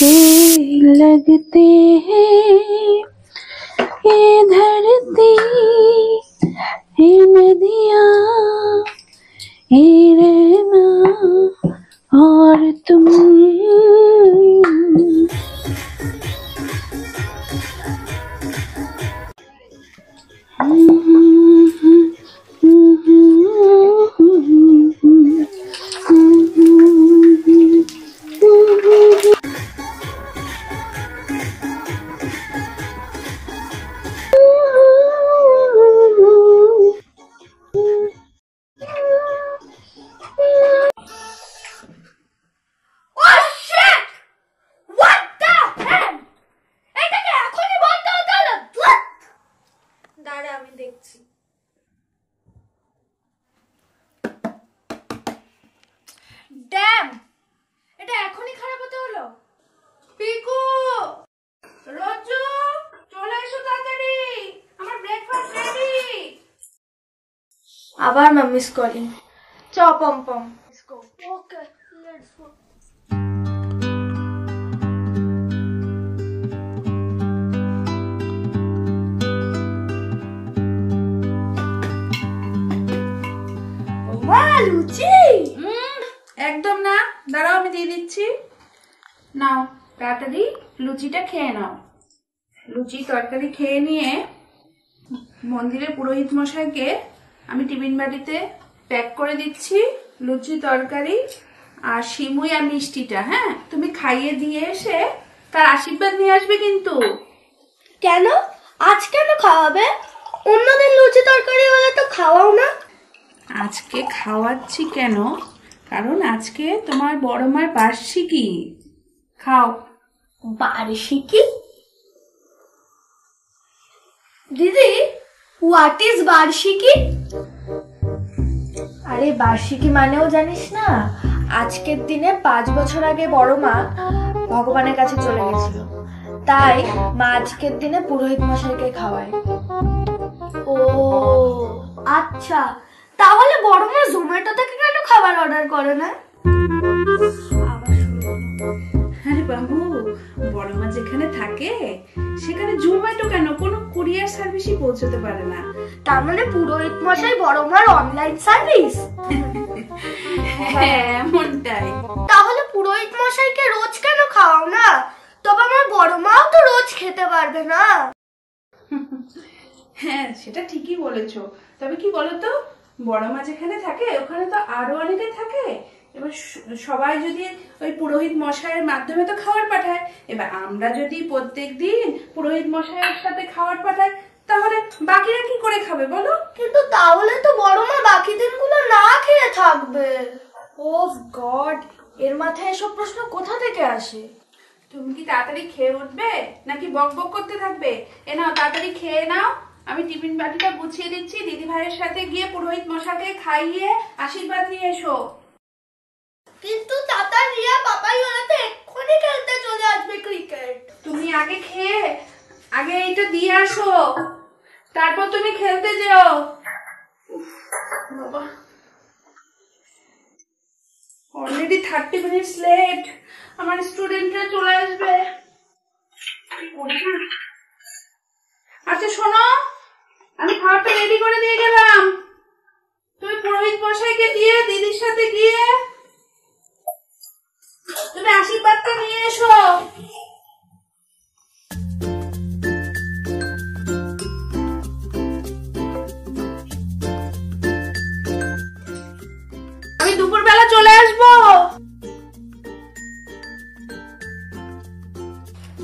अच्छे लगते हैं ये धरती, ये नदियाँ, ये रहना और तुम। ড্যাম, এটা এখনই খারাপ হতে হলো। পিকু, রোজু, চলে এসো তাড়াতাড়ি, আমার ব্রেকফাস্ট রেডি। আবার মাম্মিস কলিং। চ পম পম, let's go. Okay, let's go. লুচি? একদম না, দাঁড়াও আমি দিয়ে দিচ্ছি। নাও তাড়াতাড়ি লুচিটা খেয়ে নাও। লুচি তরকারি খেয়ে নিয়ে মন্দিরের পুরোহিত মশাইকে আমি টিফিন বাটিতে প্যাক করে দিচ্ছি লুচি তরকারি আর সিমুই আর মিষ্টিটা। হ্যাঁ, তুমি খাইয়ে দিয়ে এসে তার আশীর্বাদ নিয়ে আসবে কিন্তু। কেন? আজ কেন খাওয়াবে? অন্যদিন লুচি তরকারি হলে তো খাওয়াও না। আজকে খাওয়াচ্ছি কেন, কারণ আজকে তোমার বড় মার বার্ষিকী। খাও। বার্ষিকী? দিদি, হোয়াট ইজ বার্ষিকী? আরে বার্ষিকী মানেও জানিস না? আজকের দিনে 5 বছর আগে বড় মা ভগবানের কাছে চলে গেছিল, তাই মা আজকের দিনে পুরোহিত মশাইকে খাওয়ায়। ও আচ্ছা, তাহলে বড় মা জোম্যাটো থেকে কেন খাবার অর্ডার করে না? আরে বাবু, বড় মা যেখানে থাকে সেখানে জোম্যাটো কেন, কোনো কুরিয়ার সার্ভিসই পৌঁছতে পারে না। তার মানে পুরোহিত মশাই বড় মার অনলাইন সার্ভিস? হ্যাঁ, এমনটাই। তাহলে পুরোহিত মশাইকে রোজ কেন খাওয়াও না? তবে আমার বড় মাও তো রোজ খেতে পারবে না। হ্যাঁ, সেটা ঠিকই বলেছো। তবে কি বলতো, বড় মা যেখানে থাকে ওখানে তো আরো অনেকে থাকে। এবার সবাই যদি ওই পুরোহিত মশাইয়ের মাধ্যমে তো খাবার পাঠায়, এবার আমরা যদি প্রত্যেকদিন পুরোহিত মশাইয়ের সাথে খাবার পাঠাই তাহলে বাকিরা কি করে খাবে বলো? কিন্তু তাহলে তো বড় মা বাকি দিনগুলো না খেয়ে থাকবে। ওহ গড, এর মাথায় এসব প্রশ্ন কোথা থেকে আসে? তুমি কি তাড়াতাড়ি খেয়ে উঠবে নাকি বক বক করতে থাকবে? এ নাও, তাড়াতাড়ি খেয়ে নাও। আমি টিফিন বাটিটা গুছিয়ে দিচ্ছি, দিদি ভাইয়ের সাথে গিয়ে পুরোহিত মশাইকে খাইয়ে আশীর্বাদ নিয়ে এসো। কিন্তু তাতা রিয়া পাপাই ওরা তো এক্ষুনি খেলতে চলে আসবে ক্রিকেট। তুমি আগে খেয়ে আগে এটা দিয়ে আসো, তারপর তুমি খেলতে যেও। বাবা, অলরেডি 30 মিনিটস লেট। আমার স্টুডেন্টরা চলে আসবে। আচ্ছা শোনো, আমি খাবারটা রেডি করে দিয়ে গেলাম, তুমি পুরোহিত মশাইকে দিয়ে দিদির সাথে গিয়ে তুমি আশীর্বাদটা নিয়ে এসো। আমি দুপুরবেলা চলে আসবো।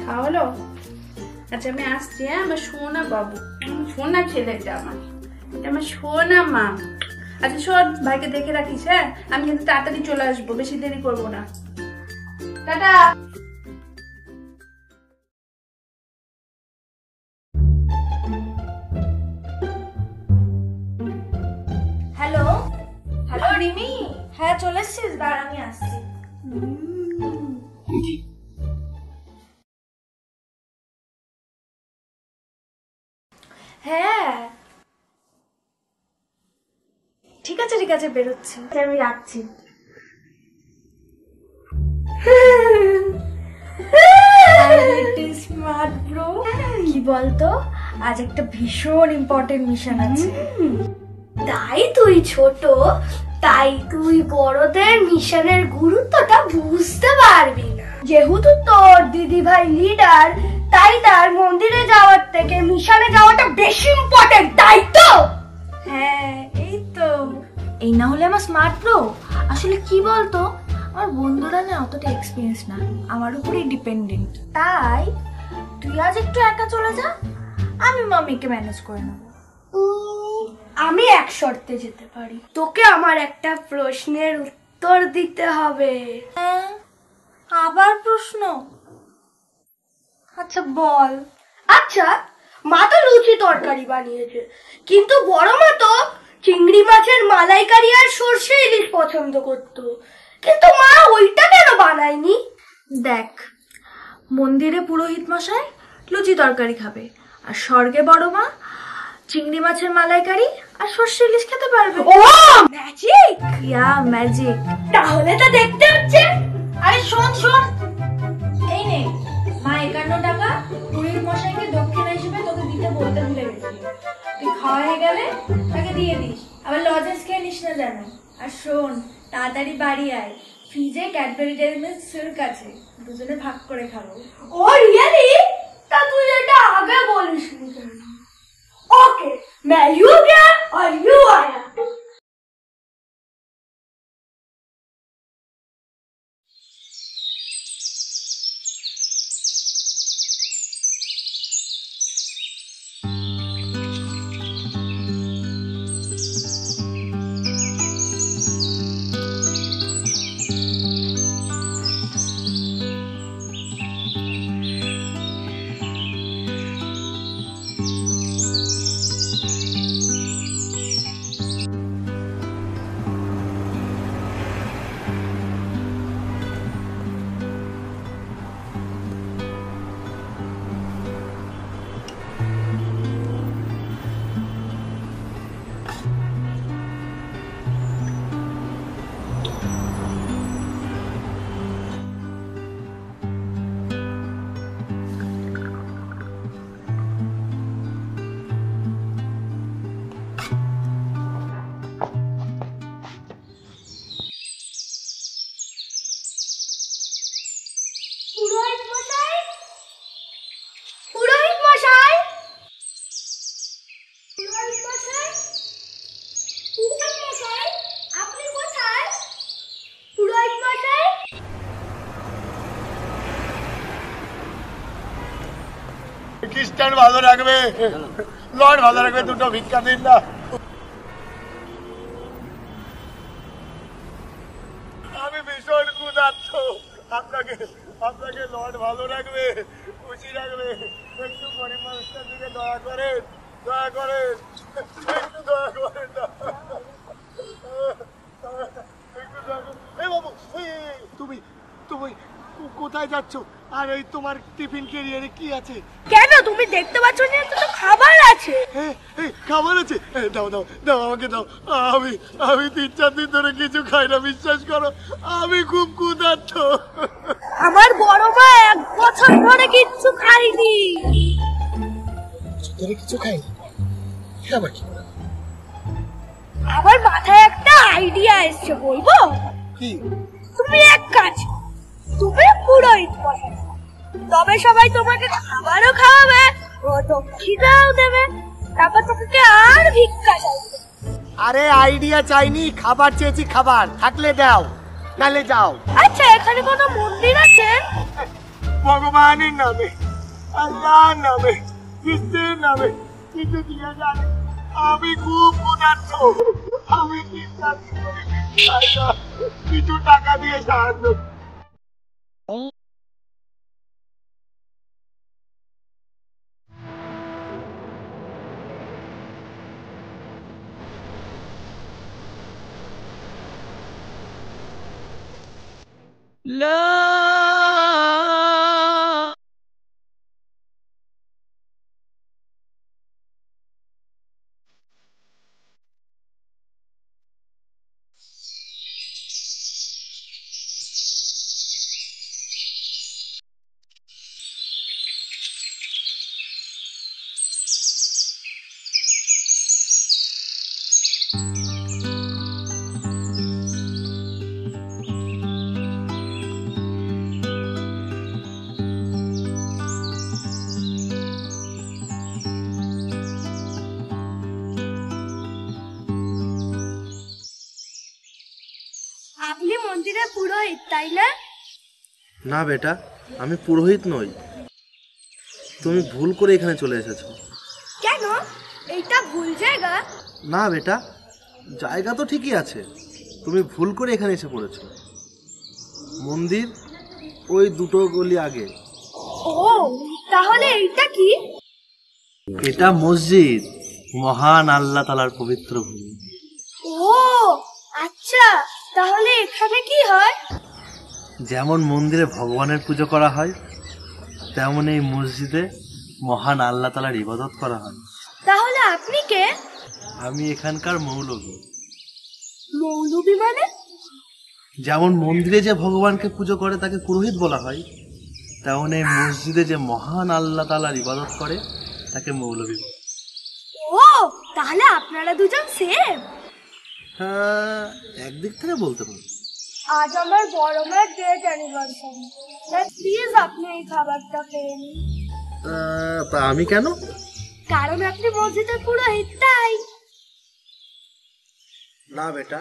খাওয়া হলো? আচ্ছা আমি আসছি। হ্যাঁ, আমার সোনা বাবু, সোনা ছেলেটা আমার সোনা মা। আচ্ছা শোন, ভাইকে দেখে রাখিস। হ্যাঁ, আমি কিন্তু তাড়াতাড়ি চলে আসবো, বেশি দেরি করবো না। টাটা। হ্যালো হ্যালো রিমি, হ্যাঁ চলে এসছিস? দাঁড়া আমি আসছি। হ্যাঁ ঠিক আছে ঠিক আছে, বেরোচ্ছি, আমি রাখছি। বলতো, আজ একটা ভীষণ ইম্পর্টেন্ট মিশন আছে। তাই তুই ছোট, তাই তুই বড়দের মিশনের গুরুত্বটা বুঝতে পারবি না। যেহেতু তোর দিদি ভাই লিডার, তাই তার মন্দিরে যাওয়ার থেকে মিশনে যাওয়াটা বেশি ইম্পর্টেন্ট, তাই তো? হ্যাঁ, এই তো। এই না হলে আমার স্মার্ট প্রো। আসলে কি বলতো, আমার বন্ধুরা না অতটা এক্সপিরিয়েন্স না, আমার উপরেই ডিপেন্ডেন্ট। তাই তুই আজ একটু একা চলে যা, আমি মামিকে ম্যানেজ করে নেবো। আমি এক শর্তে যেতে পারি। তোকে আমার একটা প্রশ্নের উত্তর দিতে হবে। হ্যাঁ, আবার প্রশ্ন? আচ্ছা বল। আচ্ছা, মা তো লুচি তরকারি বানিয়েছে, কিন্তু বড় মা তো চিংড়ি মাছের মালাইকারি আর সর্ষে ইলিশ পছন্দ করতো, কিন্তু মা ওইটা কেন বানায়নি? দেখ, মন্দিরে পুরোহিত মশাই লুচি তরকারি খাবে, আর স্বর্গে বড় মা চিংড়ি মাছের মালাইকারি আর সর্ষে ইলিশ খেতে পারবে। ও ম্যাজিক! ইয়া ম্যাজিক। তাহলে তো দেখতে হচ্ছে। আরে শোন শোন, এই নে মা 51 টাকা পুরোহিত মশাইকে দক্ষিণা হিসেবে তোকে দিতে বলতে ভুলে গেছিল। তুই খাওয়া হয়ে গেলে তাকে দিয়ে দিস, আবার লজেন্স খেয়ে নিস না যেন। আর শোন, তাড়াতাড়ি বাড়ি আয়, ফ্রিজে ক্যাডবেরি ডেয়ারি মিল্ক সিল্ক আছে, দুজনে ভাগ করে খাবো। ও রিয়েলি? তা তুই এটা আগে বলিসনি কেন? ওকে, मैं यू गया और यू आया। পুরোহিত মশাই, পুরোহিত মশাই, পুরোহিত মশাই, পুরোহিত মশাই, আপনি কোথায়? পুরোহিত মশাই, খ্রিস্টান ভালো রাখবে, লর্ড ভালো রাখবে, দুটো ভিক্ষা দিন না। আমি ভীষণ ক্ষুধার্ত, আপনাকে আপনাকে লর্ড ভালো রাখবে, খুশি রাখবে। একটু গরিব মানুষটার দিকে দয়া করেন, দয়া করেন, একটু দয়া করেন না। একটু দয়া করেন। এ বাবু, তুমি তুমি কোথায় যাচ্ছ? আর এই তোমার টিফিন ক্যারিয়ারে কি আছে? কেন তুমি দেখতে পাচ্ছ না তো খাবার আছে? খাবার আছে? দাও দাও দাও, আমাকে দাও। আমি আমি 3-4 দিন ধরে কিছু খাই না, বিশ্বাস করো, আমি খুব ক্ষুধার্ত। আমার বড় মা 1 বছর ধরে কিচ্ছু খাইনি। কিছু খাইনি? আবার কি? আমার মাথায় একটা আইডিয়া এসছে, বলবো? কি? তুমি এক কাজ, তুমি পুরোহিত মশাই, তবে সবাই তোমাকে খাবারও খাওয়াবে ও দক্ষিণাও দেবে, তারপর তোমাকে আর ভিক্ষা চাইবে। আরে আইডিয়া চাইনি, খাবার চেয়েছি, খাবার থাকলে দাও, নালে যাও। আচ্ছা, এখানে কোনো মন্দির আছে? ভগবানের নামে, আল্লাহর নামে, কৃষ্ণের নামে কিছু দিয়ে যান। আমি খুব ক্ষুধার্ত, আমি কিছু টাকা দিয়ে সাহায্য। তাই না? না বেটা, আমি পুরোহিত নই। তুমি ভুল করে এখানে চলে এসেছো। কেন? এইটা ভুল জায়গা? না বেটা, জায়গা তো ঠিকই আছে, তুমি ভুল করে এখানে এসে পড়েছো। মন্দির ওই দুটো গলি আগে। ও, তাহলে এইটা কি? এটা মসজিদ, মহান আল্লাহ তাআলার পবিত্র ভূমি। ও আচ্ছা, তাহলে এখানে কি হয়? যেমন মন্দিরে ভগবানের পুজো করা হয়, তেমন এই মসজিদে মহান আল্লাহ তাআলার ইবাদত করা হয়। তাহলে আপনি কে? আমি এখানকার মৌলভী। মৌলবী মানে? যেমন মন্দিরে যে ভগবানকে পুজো করে তাকে পুরোহিত বলা হয়, তেমন এই মসজিদে যে মহান আল্লাহ তাআলার ইবাদত করে তাকে মৌলভী। ও, তাহলে আপনারা দুজন সেম। হ্যাঁ, একদিক থেকে বলতে পারি। আজ আমার বড় মায়ের ডেট অ্যানিভার্সারি, প্লিজ আপনি এই খাবারটা খেয়ে নিন। তা আমি কেন? কারণ আপনি মসজিদের পুরোহিত, তাই। না বেটা,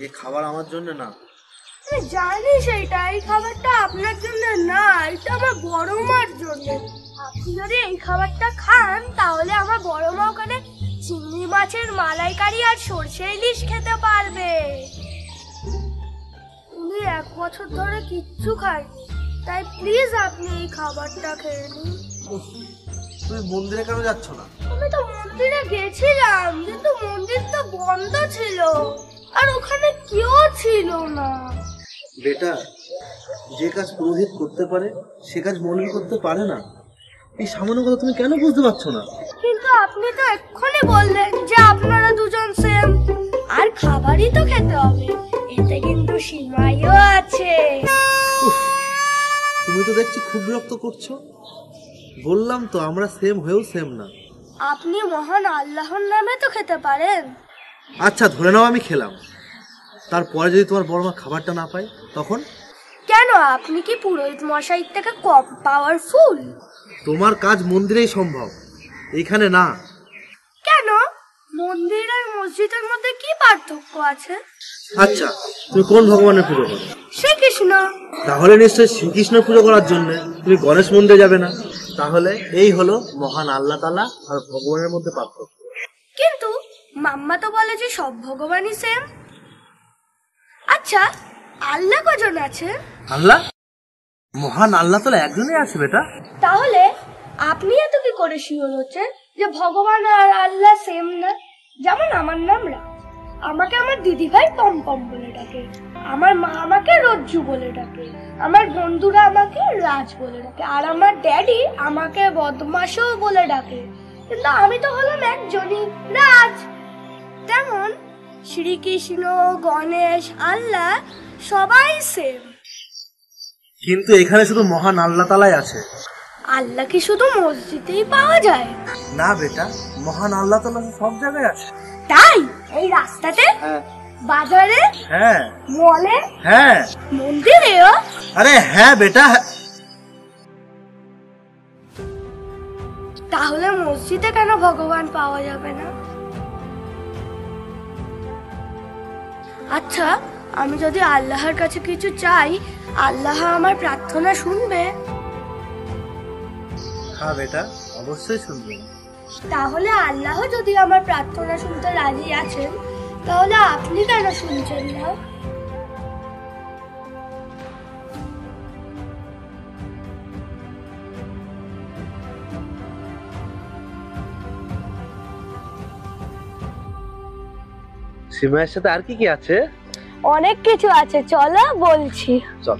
এই খাবার আমার জন্য না। আমি জানি সেটা, এই খাবারটা আপনার জন্য না, এটা আমার বড় মার জন্য। আপনি যদি এই খাবারটা খান তাহলে আমার বড় মা ওখানে চিংড়ি মাছের মালাইকারি আর সরষে ইলিশ খেতে পারবে। উনি 1 বছর ধরে কিচ্ছু খায়নি, তাই প্লিজ আপনি এই খাবারটা খেয়ে নিন। তুমি মন্দিরে কেন যাচ্ছ না? আমি তো মন্দিরে গেছিলাম, কিন্তু মন্দির তো বন্ধ ছিল আর ওখানে কেউ ছিল না। বেটা, যে কাজ পুরোহিত করতে পারে সে কাজ মৌলভী করতে পারে না। এই সামান্য কথা তুমি কেন বুঝতে পারছো না? কিন্তু আপনি তো এক্ষুনি বললেন যে আপনারা দুজন সেম, আর খাবারই তো খেতে হবে, এতে কিন্তু সীমাইও আছে। তুমি তো দেখছি খুব বিরক্ত করছো। বললাম তো আমরা সেম হয়েও সেম না। আপনি মহান আল্লাহর নামে তো খেতে পারেন। আচ্ছা, ধরে নাও আমি খেলাম, তারপরে যদি তোমার বড় মা খাবারটা না পায় তখন? কেন, আপনি কি পুরোহিত মশাই থেকে কম পাওয়ারফুল? তোমার কাজ মন্দিরেই সম্ভব, এইখানে না। কেন? মন্দির আর মসজিদের মধ্যে কি পার্থক্য আছে? আচ্ছা, তুমি কোন ভগবানের পুজো করো? শ্রীকৃষ্ণ। তাহলে নিশ্চয়ই শ্রীকৃষ্ণ পুজো করার জন্য তুমি গণেশ মন্দিরে যাবে না। তাহলে এই হলো মহান আল্লাহ তাআলা আর ভগবানের মধ্যে পার্থক্য। কিন্তু মাম্মা তো বলে যে সব ভগবানই সেম। আচ্ছা, আল্লাহ কজন আছে? আল্লাহ, মহান আল্লাহ তাআলা একজনই আছে বেটা। তাহলে আপনি এত কি করে শিওর হচ্ছেন যে ভগবান আর আল্লাহ সেম না? যেমন আমার নাম রাজ, আমাকে আমার দিদি ভাই পম বলে ডাকে, আমার মা আমাকে রজ্জু বলে ডাকে, আমার বন্ধুরা আমাকে রাজ বলে ডাকে, আর আমার ড্যাডি আমাকে বদমাশও বলে ডাকে। কিন্তু আমি তো হলাম একজনই, রাজ। তেমন শ্রীকৃষ্ণ, গণেশ, আল্লাহ সবাই সেম। কিন্তু এখানে শুধু মহান আল্লাহ তাআলাই আছে। আল্লাহ কি শুধু মসজিদেই পাওয়া যায়? না বেটা, মহান আল্লাহ তাআলা সব জায়গায় আছে। তাই? এই রাস্তাতে, হ্যাঁ। বাজারে, হ্যাঁ। মলে, হ্যাঁ। মন্দিরেও? আরে হ্যাঁ বেটা। তাহলে মসজিদে কেন ভগবান পাওয়া যাবে না? আচ্ছা, আমি যদি আল্লাহর কাছে কিছু চাই, আল্লাহ আমার প্রার্থনা শুনবে? হ্যাঁ বেটা, অবশ্যই শুনবে। তাহলে আল্লাহ যদি আমার প্রার্থনা শুনতে রাজি আছেন, তাহলে আপনি কেন শুনছেন না? সীমায়ের সাথে আর কি কি আছে? অনেক কিছু আছে, চলো বলছি। চল।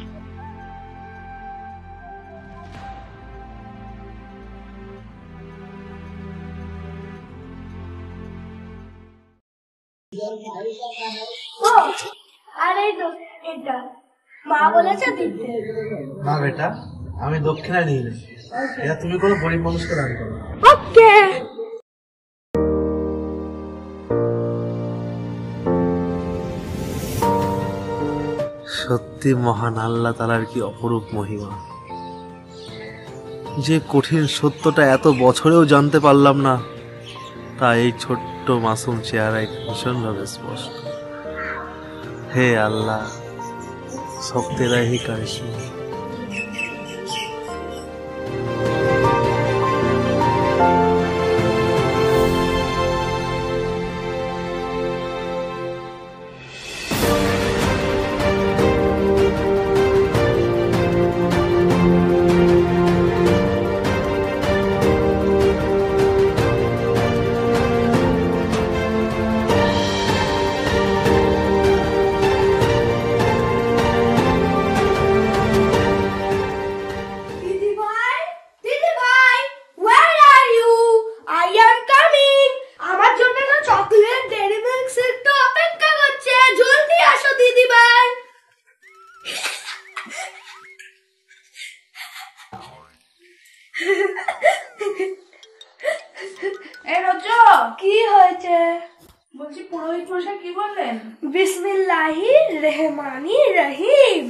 আর এই তো এটা মা বলেছে দিতে। না বেটা, আমি দক্ষিণা নিয়ে নেই, এটা তুমি কোনো গরিব মানুষকে দান করো। ওকে। সত্যি মহান আল্লাহ তাআলার কি অপরূপ মহিমা, যে কঠিন সত্যটা এত বছরেও জানতে পারলাম না, তা এই ছোট্ট মাসুম চেহারায় ভীষণভাবে স্পষ্ট। হে আল্লাহ, सब तेरा ही करिश्मा। কি হয়েছে? বলছি পুরোহিত মশাই কি বললেন? বিসমিল্লাহির রহমানির রহিম।